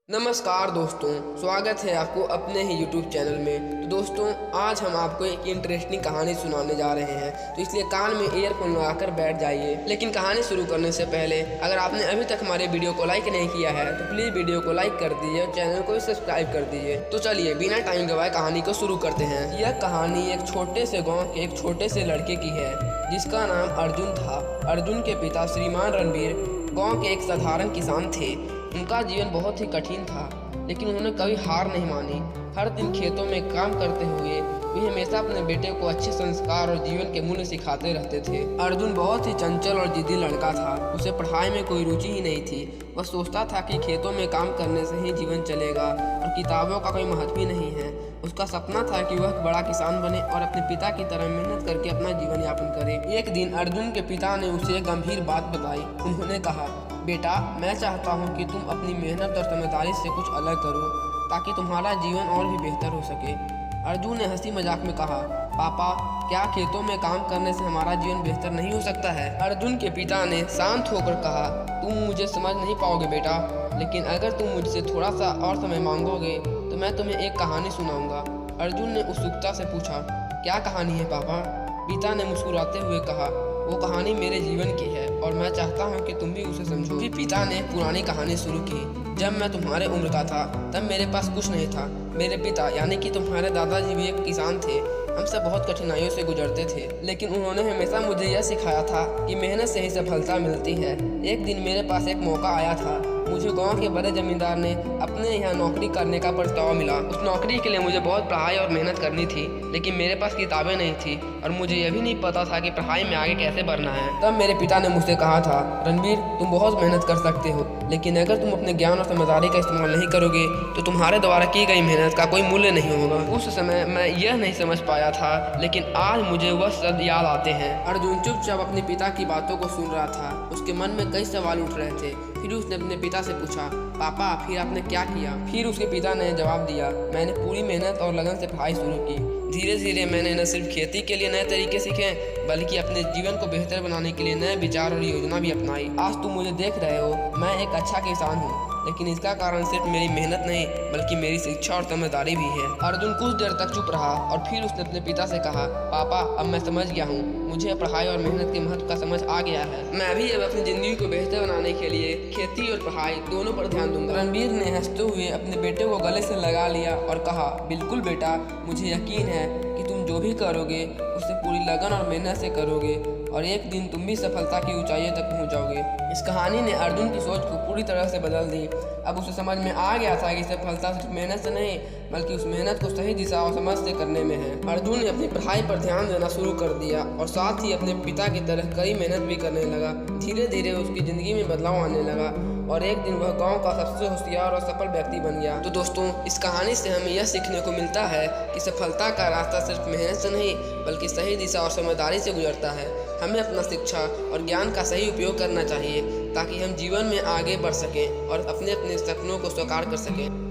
नमस्कार दोस्तों, स्वागत है आपको अपने ही YouTube चैनल में। तो दोस्तों, आज हम आपको एक इंटरेस्टिंग कहानी सुनाने जा रहे हैं, तो इसलिए कान में ईयरफोन लगाकर बैठ जाइए। लेकिन कहानी शुरू करने से पहले अगर आपने अभी तक हमारे वीडियो को लाइक नहीं किया है तो प्लीज़ वीडियो को लाइक कर दीजिए और चैनल को सब्सक्राइब कर दीजिए। तो चलिए बिना टाइम गवाए कहानी को शुरू करते हैं। यह कहानी एक छोटे से गाँव के एक छोटे से लड़के की है जिसका नाम अर्जुन था। अर्जुन के पिता श्रीमान रणबीर गाँव के एक साधारण किसान थे। उनका जीवन बहुत ही कठिन था, लेकिन उन्होंने कभी हार नहीं मानी। हर दिन खेतों में काम करते हुए वे हमेशा अपने बेटे को अच्छे संस्कार और जीवन के मूल्य सिखाते रहते थे। अर्जुन बहुत ही चंचल और जिद्दी लड़का था। उसे पढ़ाई में कोई रुचि ही नहीं थी। वह सोचता था कि खेतों में काम करने से ही जीवन चलेगा और किताबों का कोई महत्व ही नहीं है। उसका सपना था कि वह बड़ा किसान बने और अपने पिता की तरह मेहनत करके अपना जीवन यापन करे। एक दिन अर्जुन के पिता ने उसे एक गंभीर बात बताई। उन्होंने कहा, बेटा, मैं चाहता हूँ कि तुम अपनी मेहनत और समझदारी से कुछ अलग करो ताकि तुम्हारा जीवन और भी बेहतर हो सके। अर्जुन ने हंसी मजाक में कहा, पापा, क्या खेतों में काम करने से हमारा जीवन बेहतर नहीं हो सकता है? अर्जुन के पिता ने शांत होकर कहा, तुम मुझे समझ नहीं पाओगे बेटा, लेकिन अगर तुम मुझसे थोड़ा सा और समय मांगोगे तो मैं तुम्हें एक कहानी सुनाऊंगा। अर्जुन ने उत्सुकता से पूछा, क्या कहानी है पापा? पिता ने मुस्कुराते हुए कहा, वो कहानी मेरे जीवन की है और मैं चाहता हूँ कि तुम भी उसे समझो। फिर पिता ने पुरानी कहानी शुरू की। जब मैं तुम्हारे उम्र का था तब मेरे पास कुछ नहीं था। मेरे पिता यानी कि तुम्हारे दादाजी भी एक किसान थे। हम सब बहुत कठिनाइयों से गुजरते थे, लेकिन उन्होंने हमेशा मुझे यह सिखाया था कि मेहनत से ही सफलता मिलती है। एक दिन मेरे पास एक मौका आया था। मुझे गांव के बड़े जमींदार ने अपने यहाँ नौकरी करने का प्रस्ताव मिला। उस नौकरी के लिए मुझे बहुत पढ़ाई और मेहनत करनी थी, लेकिन मेरे पास किताबें नहीं थी और मुझे यह भी नहीं पता था कि पढ़ाई में आगे कैसे बढ़ना है। तब मेरे पिता ने मुझसे कहा था, रणबीर, तुम बहुत मेहनत कर सकते हो, लेकिन अगर तुम अपने ज्ञान और समझदारी का इस्तेमाल नहीं करोगे तो तुम्हारे द्वारा की गई मेहनत का कोई मूल्य नहीं होगा। उस समय मैं यह नहीं समझ पाया था, लेकिन आज मुझे वह शब्द याद आते हैं। अर्जुन चुपचाप अपने पिता की बातों को सुन रहा था। उसके मन में कई सवाल उठ रहे थे। फिर उसने अपने पिता से पूछा, पापा, फिर आपने क्या किया? फिर उसके पिता ने जवाब दिया, मैंने पूरी मेहनत और लगन से पढ़ाई शुरू की। धीरे धीरे मैंने न सिर्फ खेती के लिए नए तरीके सीखे, बल्कि अपने जीवन को बेहतर बनाने के लिए नए विचार और योजना भी अपनाई। आज तुम मुझे देख रहे हो, मैं एक अच्छा किसान हूँ, लेकिन इसका कारण सिर्फ मेरी मेहनत नहीं बल्कि मेरी शिक्षा और समझदारी भी है। अर्जुन कुछ देर तक चुप रहा और फिर उसने अपने पिता से कहा, पापा, अब मैं समझ गया हूँ। मुझे पढ़ाई और मेहनत के महत्व का समझ आ गया है। मैं भी अब अपनी जिंदगी को बेहतर बनाने के लिए खेती और पढ़ाई दोनों पर ध्यान दूंगा। रणबीर ने हंसते हुए अपने बेटे को गले से लगा लिया और कहा, बिल्कुल बेटा, मुझे यकीन है कि तुम जो भी करोगे उसे पूरी लगन और मेहनत से करोगे और एक दिन तुम भी सफलता की ऊंचाइयों तक पहुंच जाओगे। इस कहानी ने अर्जुन की सोच को पूरी तरह से बदल दी। अब उसे समझ में आ गया था कि सफलता सिर्फ मेहनत से नहीं बल्कि उस मेहनत को सही दिशा और समझ से करने में है। अर्जुन ने अपनी पढ़ाई पर ध्यान देना शुरू कर दिया और साथ ही अपने पिता की तरह कड़ी मेहनत भी करने लगा। धीरे धीरे उसकी जिंदगी में बदलाव आने लगा और एक दिन वह गांव का सबसे होशियार और सफल व्यक्ति बन गया। तो दोस्तों, इस कहानी से हमें यह सीखने को मिलता है कि सफलता का रास्ता सिर्फ मेहनत से नहीं बल्कि सही दिशा और समझदारी से गुजरता है। हमें अपना शिक्षा और ज्ञान का सही उपयोग करना चाहिए ताकि हम जीवन में आगे बढ़ सकें और अपने अपने सपनों को साकार कर सकें।